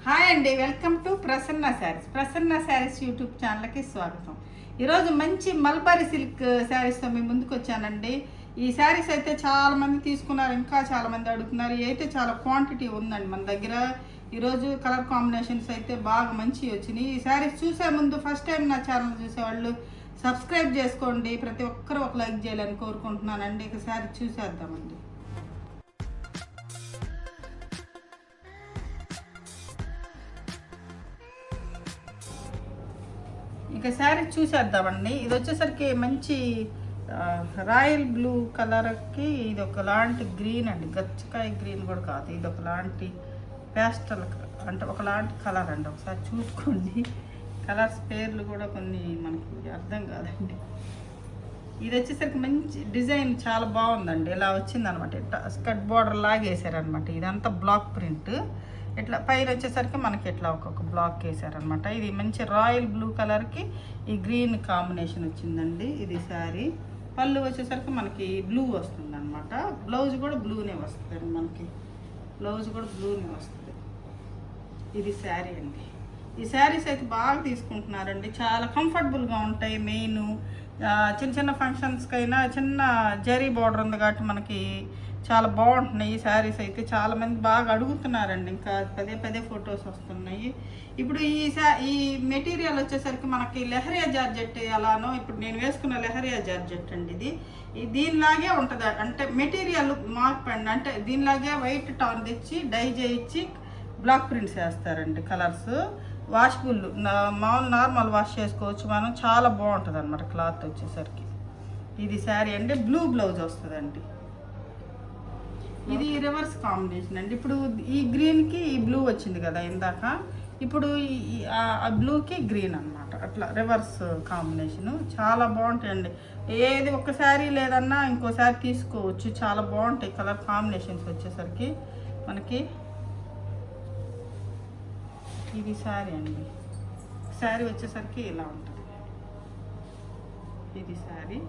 Hi అండి, welcome to Prasanna saris. Prasanna saris YouTube ఛానల్కి స్వాగతం. ఈరోజు మంచి మల్బరీ సిల్క్ శారీస్తో మీ ముందుకు వచ్చానండి. ఈ శారీస్ అయితే చాలామంది తీసుకున్నారు, ఇంకా చాలామంది అడుగుతున్నారు. అయితే చాలా క్వాంటిటీ ఉందండి మన దగ్గర. ఈరోజు కలర్ కాంబినేషన్స్ అయితే బాగా మంచి వచ్చినాయి. ఈ శారీస్ చూసే ముందు ఫస్ట్ టైం నా ఛానల్ చూసేవాళ్ళు సబ్స్క్రైబ్ చేసుకోండి. ప్రతి ఒక్కరూ ఒక లైక్ చేయాలని కోరుకుంటున్నానండి. ఇక శారీ చూసేద్దామండి. ఇక శారీ చూసేద్దామండి. ఇది వచ్చేసరికి మంచి రాయల్ బ్లూ కలర్కి ఇది ఒకలాంటి గ్రీన్ అండి, గచ్చకాయ గ్రీన్ కూడా కాదు, ఇది ఒకలాంటి పేస్టల్ అంటే ఒకలాంటి కలర్ అండి. ఒకసారి చూసుకోండి, కలర్స్ పేర్లు కూడా కొన్ని మనకి అర్థం కాదండి. ఇది వచ్చేసరికి మంచి డిజైన్ చాలా బాగుందండి. ఇలా వచ్చిందనమాట, ఇట్లా స్కర్ట్ బార్డర్ లాగేసారనమాట. ఇదంతా బ్లాక్ ప్రింట్. ఇట్లా పైన వచ్చేసరికి మనకి ఇట్లా ఒక్కొక్క బ్లాక్ వేసారనమాట. ఇది మంచి రాయల్ బ్లూ కలర్కి ఈ గ్రీన్ కాంబినేషన్ వచ్చిందండి. ఇది శారీ పళ్ళు వచ్చేసరికి మనకి బ్లూ వస్తుంది అనమాట. బ్లౌజ్ కూడా బ్లూనే వస్తుంది మనకి, బ్లౌజ్ కూడా బ్లూనే వస్తుంది. ఇది శారీ అండి. ఈ శారీస్ అయితే బాగా తీసుకుంటున్నారండి, చాలా కంఫర్టబుల్గా ఉంటాయి. మెయిన్ చిన్న చిన్న ఫంక్షన్స్కైనా చిన్న జరీ బార్డర్ ఉంది కాబట్టి మనకి చాలా బాగుంటున్నాయి. ఈ శారీస్ అయితే చాలామంది బాగా అడుగుతున్నారండి, ఇంకా పదే పదే ఫొటోస్ వస్తున్నాయి. ఇప్పుడు ఈ మెటీరియల్ వచ్చేసరికి మనకి లెహరియా జార్జెట్ అలానో, ఇప్పుడు నేను వేసుకున్న లెహరియా జార్జెట్ అండి. ఇది దీనిలాగే ఉంటుంది, అంటే మెటీరియల్ మార్పండి. అంటే దీనిలాగే వైట్ టాన్ తెచ్చి డై చేయించి బ్లాక్ ప్రింట్స్ వేస్తారండి. కలర్స్ వాషబుల్, మామూలు నార్మల్ వాష్ చేసుకోవచ్చు మనం. చాలా బాగుంటుంది అనమాట క్లాత్ వచ్చేసరికి. ఇది శారీ అండి, బ్లూ బ్లౌజ్ వస్తుందండి. ఇది రివర్స్ కాంబినేషన్ అండి. ఇప్పుడు ఈ గ్రీన్కి ఈ బ్లూ వచ్చింది కదా ఇందాక, ఇప్పుడు ఆ బ్లూకి గ్రీన్ అనమాట. అట్లా రివర్స్ కాంబినేషను చాలా బాగుంటాయండి. ఏది ఒక శారీ లేదన్నా ఇంకో శారీ తీసుకోవచ్చు, చాలా బాగుంటాయి కలర్ కాంబినేషన్స్ వచ్చేసరికి మనకి. ఇది శారీ అండి. శారీ వచ్చేసరికి ఇలా ఉంటుంది. ఇది శారీ.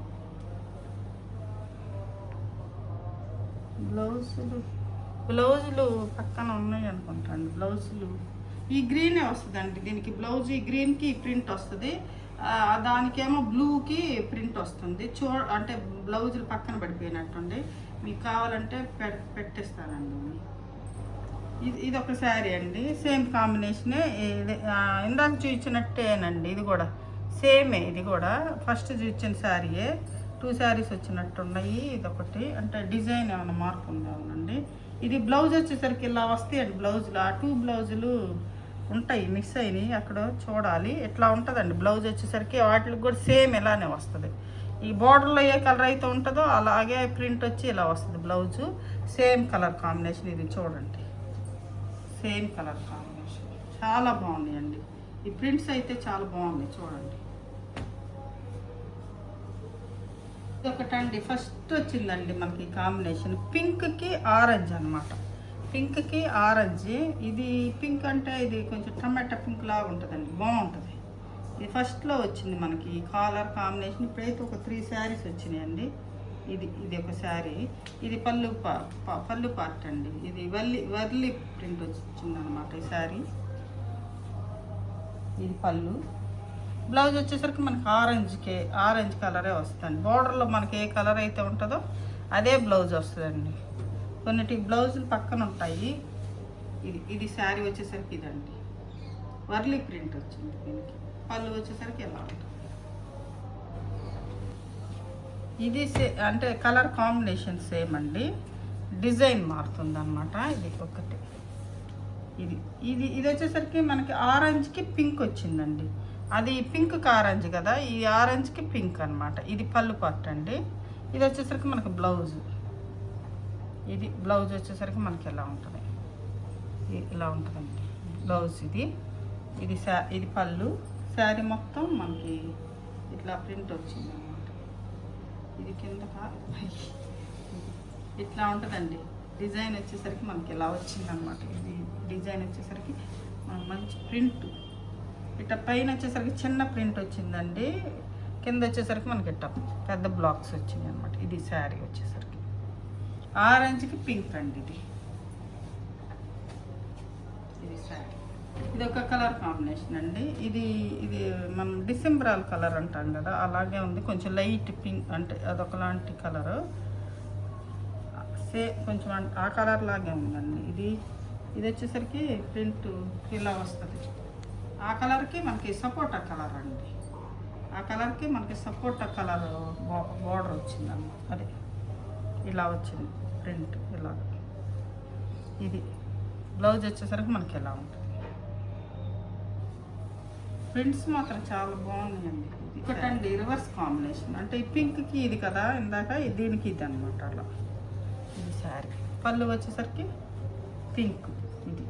బ్లౌజులు పక్కన ఉన్నాయి అనుకుంటాను. బ్లౌజులు ఈ గ్రీనే వస్తుందండి. దీనికి బ్లౌజ్ ఈ గ్రీన్కి ప్రింట్ వస్తుంది, దానికేమో బ్లూకి ప్రింట్ వస్తుంది. అంటే బ్లౌజులు పక్కన పడిపోయినట్టుండి. మీకు కావాలంటే పెట్టేస్తానండి. ఇది ఒక శారీ అండి, సేమ్ కాంబినేషనే. ఇందాక చూపించినట్టేనండి, ఇది కూడా సేమే. ఇది కూడా ఫస్ట్ చూపించిన శారీయే, 2 శారీస్ వచ్చినట్టున్నాయి. ఇదొకటి అంటే డిజైన్ ఏమైనా మార్పు ఉందామనండి. ఇది బ్లౌజ్ వచ్చేసరికి ఇలా వస్తాయండి. బ్లౌజులు 2 బ్లౌజులు ఉంటాయి, మిస్ అయినాయి అక్కడ చూడాలి. ఇట్లా ఉంటుందండి బ్లౌజ్ వచ్చేసరికి. వాటికి కూడా సేమ్ ఇలానే వస్తుంది. ఈ బార్డర్లో ఏ కలర్ అయితే ఉంటుందో అలాగే ప్రింట్ వచ్చి ఇలా వస్తుంది బ్లౌజు. Same colour combination. ఇది చూడండి, సేమ్ కలర్ కాంబినేషన్. చాలా బాగున్నాయండి ఈ ప్రింట్స్ అయితే, చాలా బాగున్నాయి చూడండి. ఒకటండి ఫస్ట్ వచ్చిందండి మనకి కాంబినేషన్ పింక్కి ఆరెంజ్ అనమాట. పింక్కి ఆరెంజ్. ఇది పింక్ అంటే ఇది కొంచెం టమాటా పింక్ లాగా ఉంటుందండి, బాగుంటుంది. ఇది ఫస్ట్లో వచ్చింది మనకి ఈ కలర్ కాంబినేషన్. ఇప్పుడైతే ఒక 3 శారీస్ వచ్చినాయండి. ఇది ఒక శారీ. ఇది పళ్ళు పార్ట్ అండి. ఇది వర్లీ ప్రింట్ వచ్చిందనమాట ఈ శారీ. ఇది పళ్ళు. బ్లౌజ్ వచ్చేసరికి మనకి ఆరెంజ్ కలరే వస్తుంది. బార్డర్లో మనకి ఏ కలర్ అయితే ఉంటుందో అదే బ్లౌజ్ వస్తుందండి. కొన్నిటి బ్లౌజులు పక్కన ఉంటాయి. ఇది శారీ వచ్చేసరికి ఇదండి, వర్లీ ప్రింట్ వచ్చింది దీనికి. పళ్ళు వచ్చేసరికి ఎలా ఉంటుంది. ఇది అంటే కలర్ కాంబినేషన్ సేమ్ అండి, డిజైన్ మారుతుంది అనమాట. ఇది ఒకటి. ఇది వచ్చేసరికి మనకి ఆరెంజ్కి పింక్ వచ్చిందండి. అది పింక్కి ఆరెంజ్ కదా, ఈ ఆరెంజ్కి పింక్ అనమాట. ఇది పళ్ళు పార్ట్ అండి. ఇది వచ్చేసరికి మనకి బ్లౌజ్. ఇది బ్లౌజ్ వచ్చేసరికి మనకి ఎలా ఉంటుంది, ఇలా ఉంటుందండి బ్లౌజ్. ఇది పళ్ళు. శారీ మొత్తం మనకి ఇట్లా ప్రింట్ వచ్చింది అనమాట. ఇది కింద ఇట్లా ఉంటుందండి. డిజైన్ వచ్చేసరికి మనకి ఇలా వచ్చిందనమాట. ఇది డిజైన్ వచ్చేసరికి మంచి ప్రింట్. ఇట్లా పైన వచ్చేసరికి చిన్న ప్రింట్ వచ్చిందండి, కింద వచ్చేసరికి మనకి ఇట్లా పెద్ద బ్లాక్స్ వచ్చినాయి అనమాట. ఇది శారీ వచ్చేసరికి ఆరెంజ్కి పింక్ అండి. ఇది శారీ. ఇది ఒక కలర్ కాంబినేషన్ అండి. ఇది ఇది మనం డిసెంబరాల్ కలర్ అంటాం కదా, అలాగే ఉంది. కొంచెం లైట్ పింక్ అంటే అదొకలాంటి కలరు, కొంచెం ఆ కలర్ లాగే ఉందండి. ఇది వచ్చేసరికి ప్రింట్ ఇలా వస్తుంది. ఆ కలర్కి మనకి సపోటా కలర్ అండి. ఆ కలర్కి మనకి సపోటా కలర్ బార్డర్ వచ్చిందన్నమాట. అదే ఇలా వచ్చింది ప్రింట్ ఇలా. ఇది బ్లౌజ్ వచ్చేసరికి మనకి ఎలా ఉంటుంది. ప్రింట్స్ మాత్రం చాలా బాగున్నాయండి. ఇంకోటండి రివర్స్ కాంబినేషన్, అంటే ఈ పింక్కి ఇది కదా ఇందాక, దీనికి ఇది అనమాట. అలా ఇది శారీ. పళ్ళు వచ్చేసరికి పింక్. ఇది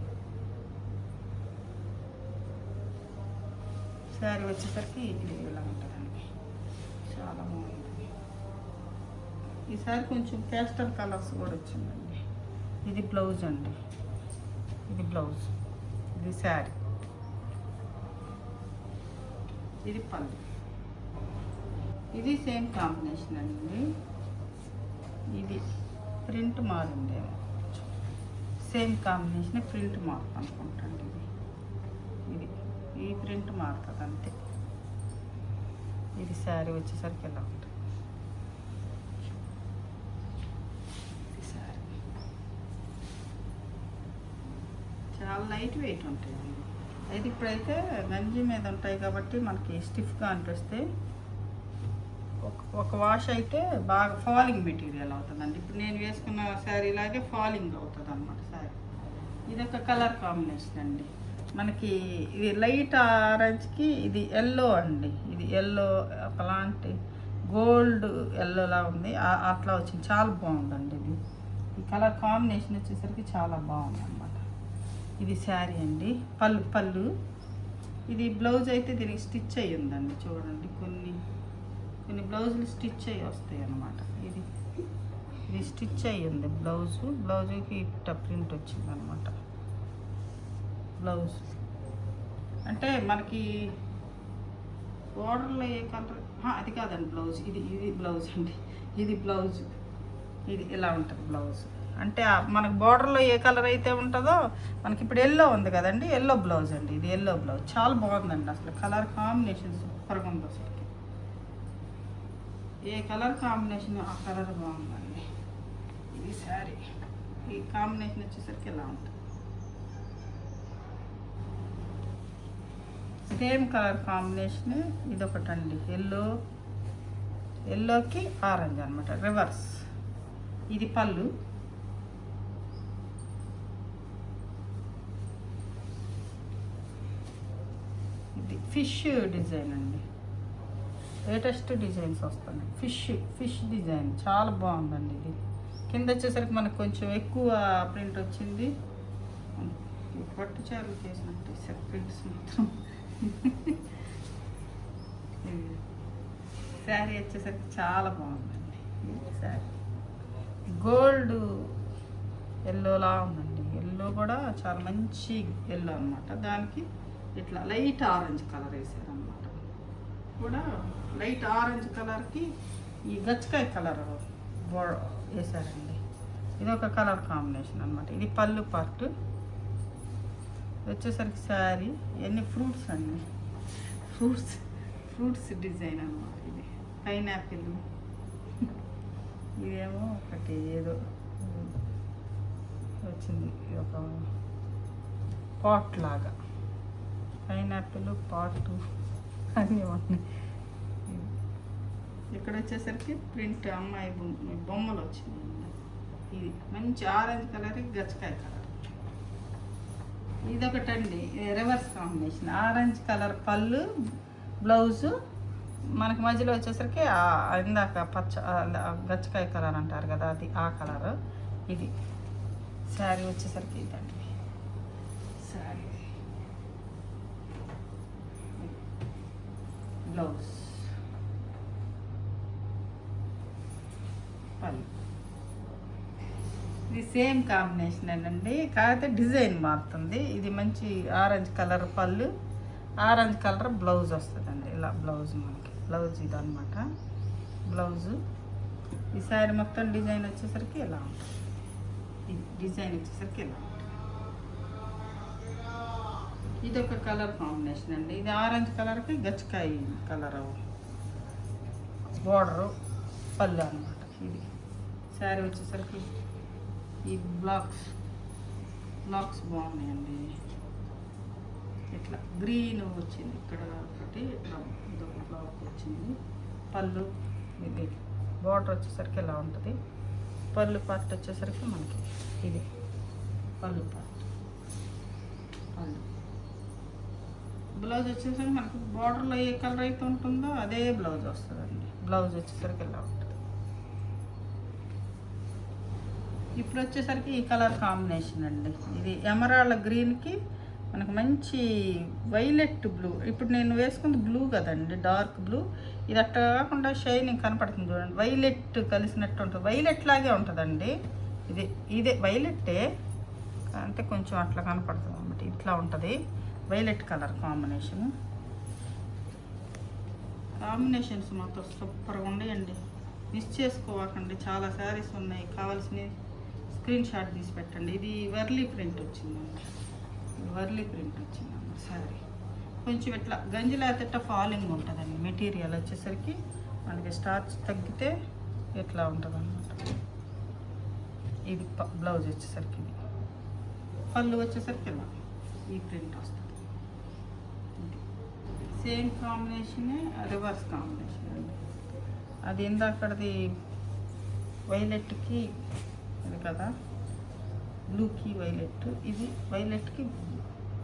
శారీ వచ్చేసరికి ఇది ఇలా ఉంటుందండి. చాలా బాగుంటుంది. ఈ శారీ కొంచెం పేస్టల్ కలర్స్ కూడా వచ్చిందండి. ఇది బ్లౌజ్ అండి. ఇది బ్లౌజ్, ఇది శారీ, ఇది పళ్ళు. ఇది సేమ్ కాంబినేషన్ అండి. ఇది ప్రింట్ మారిందేమో, సేమ్ కాంబినేషన్ ప్రింట్ మార్పు అనుకుంటాండి. ఇది ఈ ప్రింట్ మారుతుంది అంతే. ఇది శారీ వచ్చేసరికి ఎలా ఉంటుంది. శారీ చాలా లైట్ వెయిట్ ఉంటాయండి. అయితే ఇప్పుడైతే గంజి మీద ఉంటాయి కాబట్టి మనకి స్టిఫ్గా అనిపిస్తే ఒక వాష్ అయితే బాగా ఫాలింగ్ మెటీరియల్ అవుతుందండి. ఇప్పుడు నేను వేసుకున్న శారీ లాగే ఫాలింగ్ అవుతుంది అన్నమాట శారీ. ఇదొక కలర్ కాంబినేషన్ అండి. మనకి ఇది లైట్ ఆరెంజ్కి ఇది ఎల్లో అండి. ఇది ఎల్లో ఒకలాంటి గోల్డ్ ఎల్లోలా ఉంది, అట్లా వచ్చింది. చాలా బాగుందండి ఇది. ఈ కలర్ కాంబినేషన్ వచ్చేసరికి చాలా బాగుంది అన్నమాట. ఇది శారీ అండి. పళ్ళు. ఇది బ్లౌజ్ అయితే దీనికి స్టిచ్ అయ్యి ఉందండి. చూడండి, కొన్ని బ్లౌజులు స్టిచ్ అయ్యి వస్తాయి అన్నమాట. ఇది స్టిచ్ అయ్యి ఉంది బ్లౌజుకి ఇట్ట ప్రింట్ వచ్చింది అనమాట. బ్లౌజ్ అంటే మనకి బోర్డర్లో ఏ కలర్, అది కాదండి బ్లౌజ్. ఇది బ్లౌజ్ అండి. ఇది బ్లౌజ్. ఇది ఇలా ఉంటుంది బ్లౌజ్. అంటే మనకు బోర్డర్లో ఏ కలర్ అయితే ఉంటుందో, మనకి ఇప్పుడు ఎల్లో ఉంది కదండి, ఎల్లో బ్లౌజ్ అండి. ఇది ఎల్లో బ్లౌజ్. చాలా బాగుందండి. అసలు కలర్ కాంబినేషన్ సూపర్గా ఉంది. అసలు ఏ కలర్ కాంబినేషన్ ఆ కలర్ బాగుందండి. ఇది శారీ. ఈ కాంబినేషన్ వచ్చేసరికి ఎలా ఉంటుంది. సేమ్ కలర్ కాంబినేషన్ ఇదొకటండి. ఎల్లోకి ఆరెంజ్ అనమాట, రివర్స్. ఇది పళ్ళు. ఇది ఫిష్ డిజైన్ అండి. లేటెస్ట్ డిజైన్స్ వస్తున్నాయి. ఫిష్ డిజైన్ చాలా బాగుందండి. ఇది కింద వచ్చేసరికి మనకు కొంచెం ఎక్కువ ప్రింట్ వచ్చింది. పట్టు చీరలు చేసినట్టు ప్రింట్స్ మాత్రం. శారీ వచ్చేసరికి చాలా బాగుందండి. శారీ గోల్డ్ ఎల్లోలా ఉందండి. ఎల్లో కూడా చాలా మంచి ఎల్లో అనమాట. దానికి ఇట్లా లైట్ ఆరెంజ్ కలర్ వేసారనమాట. కూడా లైట్ ఆరెంజ్ కలర్కి ఈ గచ్చకాయ కలర్ వేసారండి. ఇది ఒక కలర్ కాంబినేషన్ అనమాట. ఇది పళ్ళు పార్ట్ వచ్చేసరికి శారీ. ఇవన్నీ ఫ్రూట్స్ అండి. ఫ్రూట్స్ డిజైన్ అనమాట. ఇది పైనాపిల్. ఇదేమో ఒకటి ఏదో వచ్చింది, ఒక పాట్ లాగా. పైనాపిల్ పాట్ అన్నీ ఉన్నాయి. ఇక్కడ వచ్చేసరికి ప్రింట్ అమ్మాయి బొమ్మలు వచ్చినాయి. ఇది మంచి ఆరెంజ్ కలర్, గచ్చకాయ కలర్. ఇదొకటండి రివర్స్ కాంబినేషన్. ఆరెంజ్ కలర్ పళ్ళు, బ్లౌజు. మనకి మధ్యలో వచ్చేసరికి ఇందాక పచ్చ గచ్చకాయ కలర్ అంటారు కదా, అది ఆ కలర్. ఇది శారీ వచ్చేసరికి ఇదండి శారీ. బ్లౌజ్, పళ్ళు. ఇది సేమ్ కాంబినేషన్ అండి, కాకపోతే డిజైన్ మారుతుంది. ఇది మంచి ఆరెంజ్ కలర్ పళ్ళు, ఆరెంజ్ కలర్ బ్లౌజ్ వస్తుందండి. ఇలా బ్లౌజ్, మనకి బ్లౌజ్ ఇదన్నమాట బ్లౌజు. ఈ శారీ మొత్తం డిజైన్ వచ్చేసరికి ఇలా ఉంటుంది. ఈ డిజైన్ వచ్చేసరికి ఇలా ఉంటుంది. ఇది ఒక కలర్ కాంబినేషన్ అండి. ఇది ఆరెంజ్ కలర్కి గచ్చకాయ కలర్ బార్డరు పళ్ళు అనమాట. ఇది శారీ వచ్చేసరికి ఈ బ్లాక్స్ బాగున్నాయండి. ఇట్లా గ్రీన్ వచ్చింది ఇక్కడ ఒకటి, ఇట్లా ఇదొక బ్లాక్ వచ్చింది. పళ్ళు ఇది బార్డర్ వచ్చేసరికి ఇలా ఉంటుంది. పళ్ళు పార్ట్ వచ్చేసరికి మనకి ఇది పళ్ళు పార్ట్. పళ్ళు బ్లౌజ్ వచ్చేసరికి మనకి బార్డర్లో ఏ కలర్ అయితే ఉంటుందో అదే బ్లౌజ్ వస్తుందండి. బ్లౌజ్ వచ్చేసరికి ఇలా ఉంటుంది. ఇప్పుడు వచ్చేసరికి ఈ కలర్ కాంబినేషన్ అండి. ఇది ఎమరాల్డ్ గ్రీన్కి మనకు మంచి వైలెట్ బ్లూ. ఇప్పుడు నేను వేసుకుంది బ్లూ కదండి, డార్క్ బ్లూ. ఇది అట్లా కాకుండా షైనింగ్ కనపడుతుంది చూడండి, వైలెట్ కలిసినట్టు ఉంటుంది. వైలెట్ లాగే ఉంటుందండి. ఇదే వైలెట్టే అంటే కొంచెం అట్లా కనపడుతుంది అన్నమాట. ఇట్లా ఉంటుంది వైలెట్ కలర్ కాంబినేషన్స్ మాత్రం సూపర్గా ఉన్నాయండి. మిస్ చేసుకోవాకండి. చాలా శారీస్ ఉన్నాయి. కావాల్సిన స్క్రీన్ షాట్ తీసి పెట్టండి. ఇది వర్లీ ప్రింట్ వచ్చిందండి. శారీ కొంచెం ఇట్లా గంజిలాతెట్ట ఫాలింగ్ ఉంటుందండి. మెటీరియల్ వచ్చేసరికి మనకి స్టార్చ్ తగ్గితే ఇట్లా ఉంటుంది అన్నమాట. ఇది బ్లౌజ్ వచ్చేసరికి ఇది. పళ్ళు వచ్చేసరికి ఇలా ఈ ప్రింట్ వస్తుంది. సేమ్ కాంబినేషనే రివర్స్ కాంబినేషన్ అండి. అది ఇందాకది వైలెట్కి ఇది కదా, బ్లూకి వైలెట్, ఇది వైలెట్కి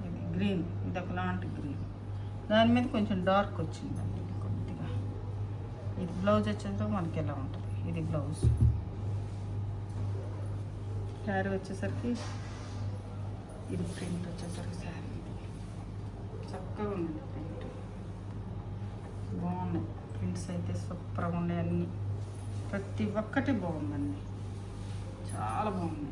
ఇది గ్రీన్, ఇది ఒకలాంటి గ్రీన్. దాని మీద కొంచెం డార్క్ వచ్చిందండి ఇది కొద్దిగా. ఇది బ్లౌజ్ వచ్చేసరికి మనకి ఎలా ఉంటుంది. ఇది బ్లౌజ్. శారీ వచ్చేసరికి ఇది ప్రింట్ వచ్చేసరికి శారీ ఇది చక్కగా ఉంది. ప్రింట్ బాగున్నాయి. ప్రింట్స్ అయితే సూపర్గా ఉన్నాయి. అన్నీ ప్రతి ఒక్కటి బాగుందండి. చాలా బాగుంది.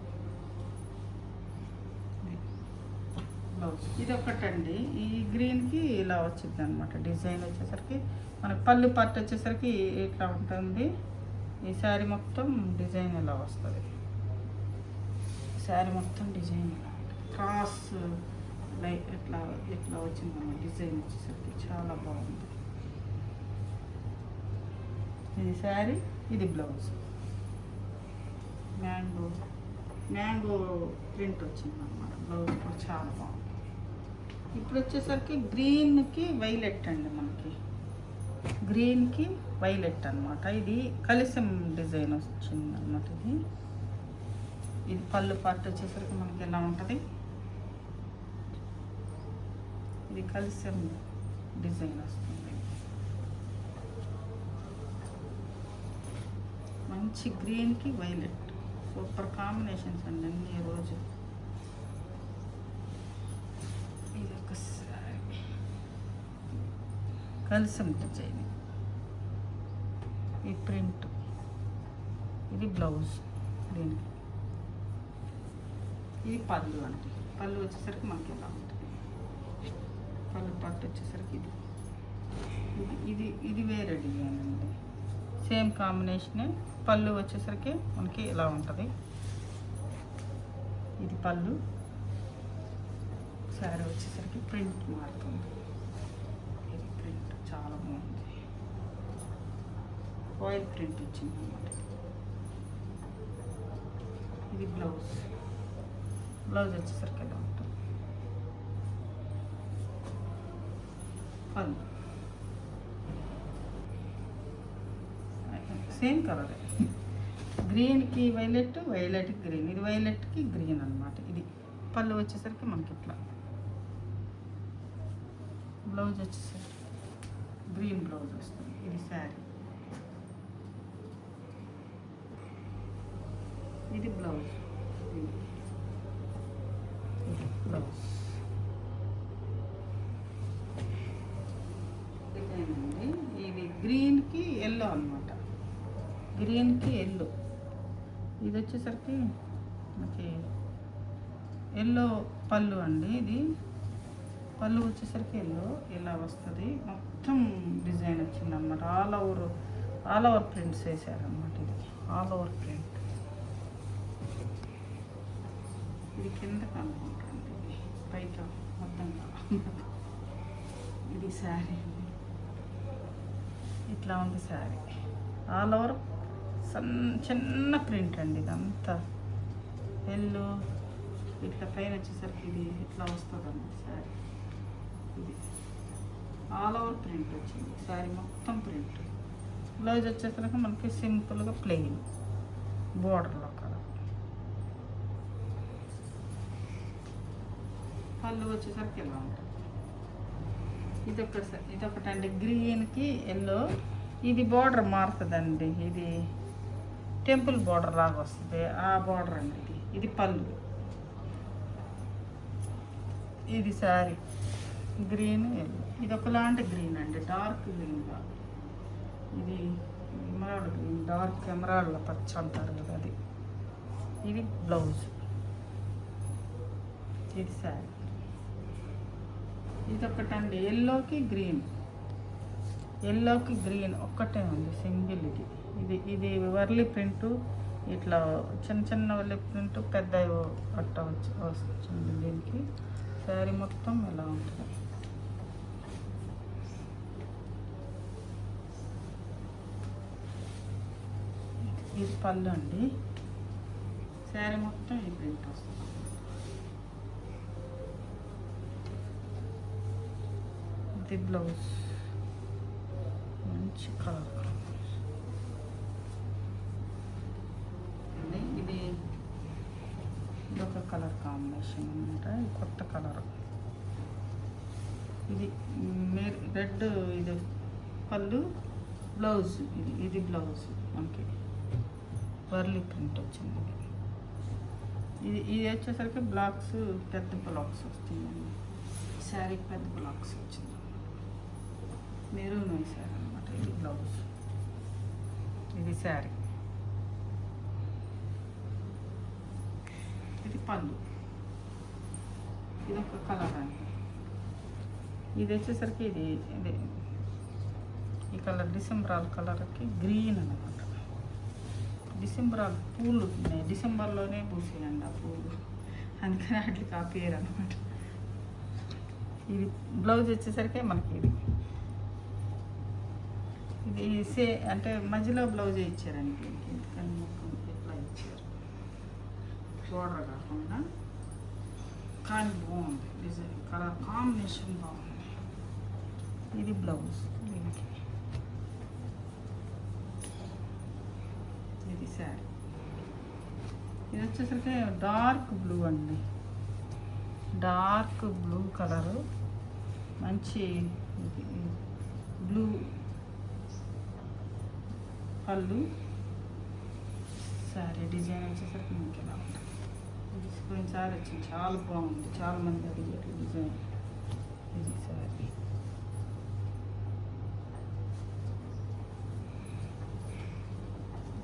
బ్లౌజ్ ఇది ఒకటండి. ఈ గ్రీన్కి ఇలా వచ్చింది అనమాట. డిజైన్ వచ్చేసరికి మనకి పళ్ళు పట్టు వచ్చేసరికి ఇట్లా ఉంటుంది. ఈ శారీ మొత్తం డిజైన్ ఇలా వస్తుంది. శారీ మొత్తం డిజైన్ ఇలా ఉంటుంది. క్రాస్ లైక్ ఇట్లా వచ్చింది అన్నమాట. డిజైన్ వచ్చేసరికి చాలా బాగుంది. ఇది శారీ, ఇది బ్లౌజ్. మ్యాంగో ప్రింట్ వచ్చింది అన్నమాట. బ్లౌజ్ కూడా చాలా బాగుంది. ఇప్పుడు వచ్చేసరికి గ్రీన్కి వైలెట్ అండి. మనకి గ్రీన్కి వైలెట్ అనమాట. ఇది కలిసం డిజైన్ వచ్చింది అనమాట. ఇది పళ్ళు పార్ట్ వచ్చేసరికి మనకి ఎలా ఉంటుంది. ఇది కలిసం డిజైన్ వస్తుంది. మంచి గ్రీన్కి వైలెట్ సూపర్ కాంబినేషన్స్ అండి అన్ని. ఈరోజు ఇది ఒక కలిసి డిజైన్, ఈ ప్రింట్, ఇది బ్లౌజ్ దీనికి. ఇది పళ్ళు అంటే పళ్ళు వచ్చేసరికి మనకి ఎలా ఉంటుంది. పళ్ళు పట్టు వచ్చేసరికి ఇది వేరే డిజైన్ అండి. సేమ్ కాంబినేషనే. పళ్ళు వచ్చేసరికి మనకి ఇలా ఉంటుంది. ఇది పళ్ళు. శారీ వచ్చేసరికి ప్రింట్ మారుతుంది. ఇది ప్రింట్ చాలా బాగుంది. ఆయిల్ ప్రింట్ వచ్చింది అన్నమాట. ఇది బ్లౌజ్ వచ్చేసరికి ఎలా ఉంటుంది. పళ్ళు సేమ్ కలర్. గ్రీన్కి వైలెట్, వైలెట్కి గ్రీన్. ఇది వైలెట్కి గ్రీన్ అనమాట. ఇది పళ్ళు వచ్చేసరికి మనకి ఇట్లా. బ్లౌజ్ వచ్చేసరికి గ్రీన్ బ్లౌజ్ వస్తుంది. ఇది శారీ. ఇది బ్లౌజ్. బ్లౌజ్ ఇదేనండి. ఇది గ్రీన్కి ఎల్లో అనమాట. గ్రీన్కి ఎల్లో. ఇది వచ్చేసరికి మనకి ఎల్లో పళ్ళు అండి. ఇది పళ్ళు వచ్చేసరికి ఎల్లో ఇలా వస్తుంది. మొత్తం డిజైన్ వచ్చింది అన్నమాట. ఆల్ ఓవర్ ప్రింట్స్ వేసారనమాట. ఇది ఆల్ ఓవర్ ప్రింట్. ఇది కింద కనుక్కుంటుంది. ఇది పైకి మొత్తం ఇది శారీ, ఇట్లా ఉంది శారీ. ఆల్ ఓవర్ చిన్న ప్రింట్ అండి. ఇదంతా ఎల్లో ఇట్లా పైన వచ్చేసరికి ఇది ఇట్లా వస్తుందండి శారీ. ఇది ఆల్ ఓవర్ ప్రింట్ వచ్చింది శారీ మొత్తం ప్రింట్. బ్లౌజ్ వచ్చేసరికి మనకి సింపుల్గా ప్లెయిన్ బోర్డర్లో కలర్. పళ్ళు వచ్చేసరికి ఇలా ఉంటుంది. ఇదొకటండి గ్రీన్కి ఎల్లో. ఇది బార్డర్ మారుతుందండి. ఇది టెంపుల్ బార్డర్ లాగా వస్తుంది, ఆ బార్డర్ అండి. ఇది పళ్ళు. ఇది శారీ గ్రీన్ ఎల్లో. ఇది ఒకలాంటి గ్రీన్ అండి, డార్క్ గ్రీన్గా. ఇది ఎమరాల్డ్ గ్రీన్, డార్క్ ఎమరాల్డ్ పచ్చ అంటారు కదా అది. ఇది బ్లౌజ్, ఇది శారీ. ఇది ఒకటండి ఎల్లోకి గ్రీన్, ఎల్లోకి గ్రీన్ ఒక్కటే ఉంది సింగిల్. ఇది వర్లీ ప్రింట్. ఇట్లా చిన్న చిన్న వర్లీ ప్రింట్, పెద్ద అట్ట వచ్చింది దీనికి. శారీ మొత్తం ఎలా ఉంటుంది. ఇది పళ్ళు అండి. శారీ మొత్తం ఈ ప్రింట్ వస్తుంది. ఇది బ్లౌజ్, మంచి కలర్. ఇది ఇదొక కలర్ కాంబినేషన్ అనమాట. ఇది కొత్త కలర్. ఇది రెడ్. ఇది పళ్ళు, బ్లౌజ్. ఇది బ్లౌజ్ మనకి వర్లీ ప్రింట్ వచ్చింది. ఇది వచ్చేసరికి బ్లాక్స్, పెద్ద బ్లాక్స్ వస్తుందండి. శారీకి పెద్ద బ్లాక్స్ వచ్చింది. మెరూన్ వేసారు అనమాట. ఇది బ్లౌజ్, ఇది శారీ. ఇది పళ్ళు. ఇది ఒక కలర్ అండి. ఇది వచ్చేసరికి ఇది ఈ కలర్ డిసెంబరాల్ కలర్కి గ్రీన్ అనమాట. డిసెంబరాల్ పూలు ఉన్నాయి, డిసెంబర్లోనే పూసేయండి ఆ పూలు, అందుకని వాటికి ఆ పేరు అనమాట. ఇది బ్లౌజ్ వచ్చేసరికి మనకి ఇది అంటే మధ్యలో బ్లౌజ్ ఇచ్చారండి. ఎందుకని మొత్తం ఇట్లా ఇచ్చారు, బోర్డర్ కాకుండా. కానీ బాగుంది డిజైన్, కలర్ కాంబినేషన్ బాగుంది. ఇది బ్లౌజ్, ఇది శారీ. ఇది వచ్చేసరికి డార్క్ బ్లూ అండి, డార్క్ బ్లూ కలరు. మంచి బ్లూ పళ్ళు. శారీ డిజైన్ వచ్చేసరికి మీకు ఎలా ఉంటుంది. పోయినసారి వచ్చింది, చాలా బాగుంది, చాలా మంది అడిగారు డిజైన్. ఇది శారీ.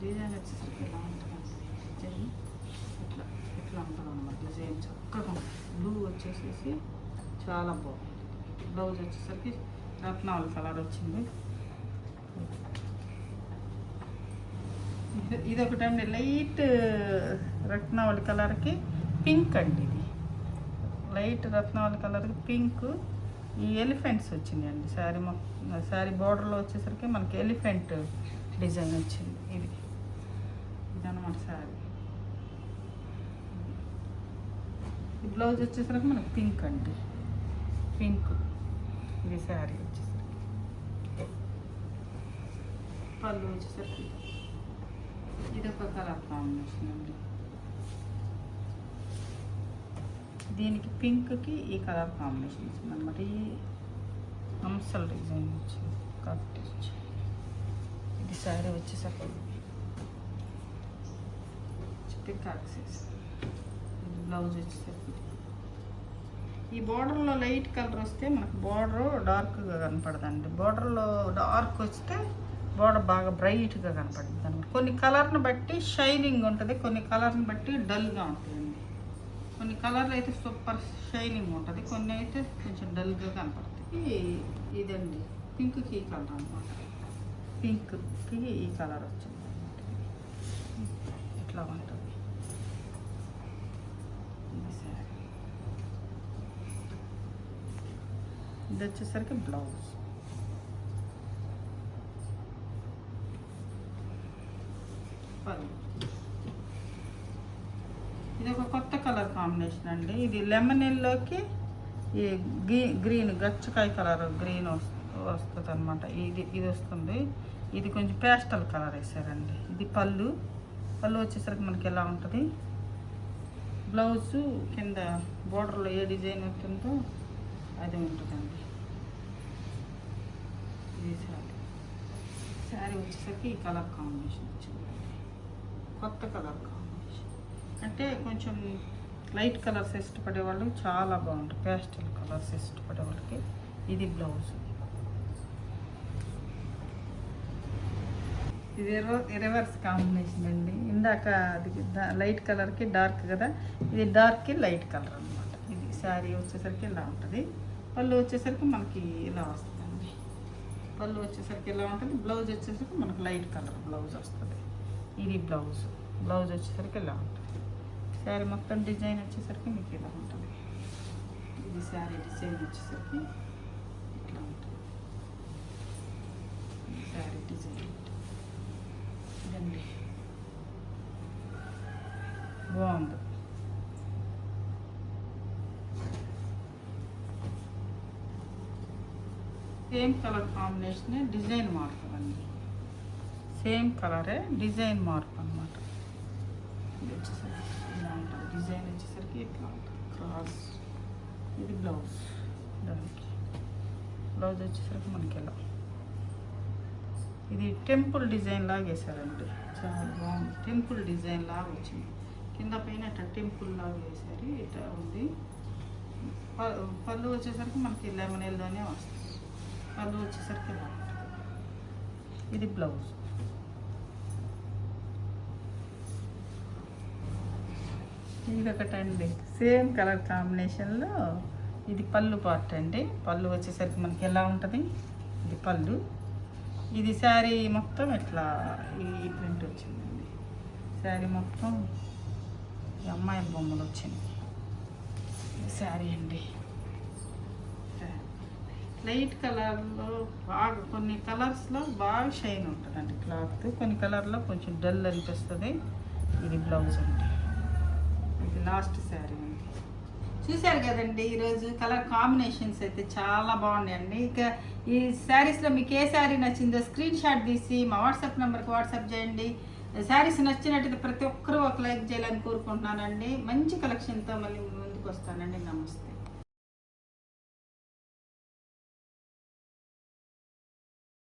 డిజైన్ వచ్చేసరికి ఎలా ఉంటుంది. డిజైన్ ఇట్లా ఉంటుంది అన్నమాట. డిజైన్ చక్కగా బ్లూ వచ్చేసేసి చాలా బాగుంది. బ్లౌజ్ వచ్చేసరికి రత్నావళి కలర్ వచ్చింది. ఇది ఒకటండి లైట్ రత్నావళి కలర్కి పింక్ అండి. ఇది లైట్ రత్నావళి కలర్కి పింక్. ఈ ఎలిఫెంట్స్ వచ్చినాయండి శారీ. శారీ బార్డర్లో వచ్చేసరికి మనకి ఎలిఫెంట్ డిజైన్ వచ్చింది. ఇదన్నమాట శారీ. ఈ బ్లౌజ్ వచ్చేసరికి మనకి పింక్ అండి, పింక్. ఇది శారీ వచ్చేసరికి. పళ్ళు వచ్చేసరికి ఇదొక కలర్ కాంబినేషన్ అండి. దీనికి పింక్కి ఈ కలర్ కాంబినేషన్ వచ్చింది అనమాట. ఈ హంసల్ డిజైన్ వచ్చింది, కట్ వచ్చింది. ఇది శారీ వచ్చేసరికి పికాక్సెస్. బ్లౌజ్ వచ్చేసరికి ఈ బార్డర్లో లైట్ కలర్ వస్తే మనకు బార్డర్ డార్క్గా కనపడదండి. బార్డర్లో డార్క్ వస్తే బార్డర్ బాగా బ్రైట్గా కనపడుతుంది అనమాట. కొన్ని కలర్ని బట్టి షైనింగ్ ఉంటుంది, కొన్ని కలర్ని బట్టి డల్గా ఉంటుందండి. కొన్ని కలర్లు అయితే సూపర్ షైనింగ్ ఉంటుంది, కొన్ని అయితే కొంచెం డల్గా కనపడుతుంది. ఇదండి పింక్కి ఈ కలర్ అనమాట. పింక్కి ఈ కలర్ వచ్చింది అనమాట. ఇట్లా ఉంటుంది. ఇది వచ్చేసరికి బ్లౌజ్. ఇది ఒక కొత్త కలర్ కాంబినేషన్ అండి. ఇది లెమన్ ఎల్లోకి ఈ గ్రీన్ గచ్చకాయ కలర్ గ్రీన్ వస్తుంది అనమాట. ఇది వస్తుంది. ఇది కొంచెం పేస్టల్ కలర్ వేసారండి. ఇది పళ్ళు వచ్చేసరికి మనకి ఎలా ఉంటుంది. బ్లౌజు కింద బోర్డర్లో ఏ డిజైన్ ఉంటుందో అది ఉంటుందండి. ఇది శారీ వచ్చేసరికి ఈ కలర్ కాంబినేషన్ వచ్చింది. కొత్త కలర్ కాంబినేషన్ అంటే కొంచెం లైట్ కలర్స్ ఇష్టపడే వాళ్ళు చాలా బాగుంటుంది. పేస్టల్ కలర్స్ ఇష్టపడే వాళ్ళకి ఇది బ్లౌజ్. ఇది రివర్స్ కాంబినేషన్ అండి. ఇందాక అది లైట్ కలర్కి డార్క్ కదా, ఇది డార్క్కి లైట్ కలర్ అనమాట. ఇది శారీ వచ్చేసరికి ఇలా ఉంటుంది. పళ్ళు వచ్చేసరికి మనకి ఇలా వస్తుందండి. పళ్ళు వచ్చేసరికి ఇలా ఉంటుంది. బ్లౌజ్ వచ్చేసరికి మనకి లైట్ కలర్ బ్లౌజ్ వస్తుంది. ఇది బ్లౌజ్ వచ్చేసరికి ఇలా ఉంటుంది. శారీ మొత్తం డిజైన్ వచ్చేసరికి మీకు ఇలా ఉంటుంది. ఇది శారీ డిజైన్ వచ్చేసరికి ఇట్లా ఉంటుంది. శారీ డిజైన్ ఇదండి, బాగుంది. సేమ్ కలర్ కాంబినేషన్, డిజైన్ మార్పు అండి. సేమ్ కలరే డిజైన్ మార్పు అనమాట. ఇది వచ్చేసరికి ఇలా ఉంటుంది. డిజైన్ వచ్చేసరికి ఇట్లా ఉంటుంది క్రాస్. ఇది బ్లౌజ్. దానికి బ్లౌజ్ వచ్చేసరికి మనకి ఎలా ఇది టెంపుల్ డిజైన్ లాగా వేసారండి. చాలా బాగుంది. టెంపుల్ డిజైన్ లాగా వచ్చింది. కింద పైన ఇట్లా టెంపుల్ లాగా వేసారు. ఇట్లా ఉంది. పళ్ళు వచ్చేసరికి మనకి లెమన్ ఎల్లోనే వస్తుంది. పళ్ళు వచ్చేసరికి ఇలా ఉంటుంది. ఇది బ్లౌజ్. ఇది ఒకటండి సేమ్ కలర్ కాంబినేషన్లో. ఇది పళ్ళు పార్ట్ అండి. పళ్ళు వచ్చేసరికి మనకి ఎలా ఉంటుంది. ఇది పళ్ళు. ఇది శారీ మొత్తం ఇట్లా ఈ ప్రింట్ వచ్చిందండి. శారీ మొత్తం ఈ అమ్మాయిల బొమ్మలు వచ్చింది. శారీ అండి. లైట్ కలర్లో బాగా, కొన్ని కలర్స్లో బాగా షైన్ ఉంటుందండి క్లాత్. కొన్ని కలర్లో కొంచెం డల్ అనిపిస్తుంది. ఇది బ్లౌజ్ అండి. ఇది లాస్ట్ శారీ అండి. చూశారు కదండి, ఈరోజు కలర్ కాంబినేషన్స్ అయితే చాలా బాగున్నాయండి. ఇక ఈ శారీస్లో మీకు ఏ శారీ నచ్చిందో స్క్రీన్ షాట్ తీసి మా వాట్సాప్ నెంబర్కి వాట్సాప్ చేయండి. శారీస్ నచ్చినట్టయితే ప్రతి ఒక్కరూ ఒక లైక్ చేయాలని కోరుకుంటున్నానండి. మంచి కలెక్షన్తో మళ్ళీ ముందుకు వస్తానండి. నమస్తే.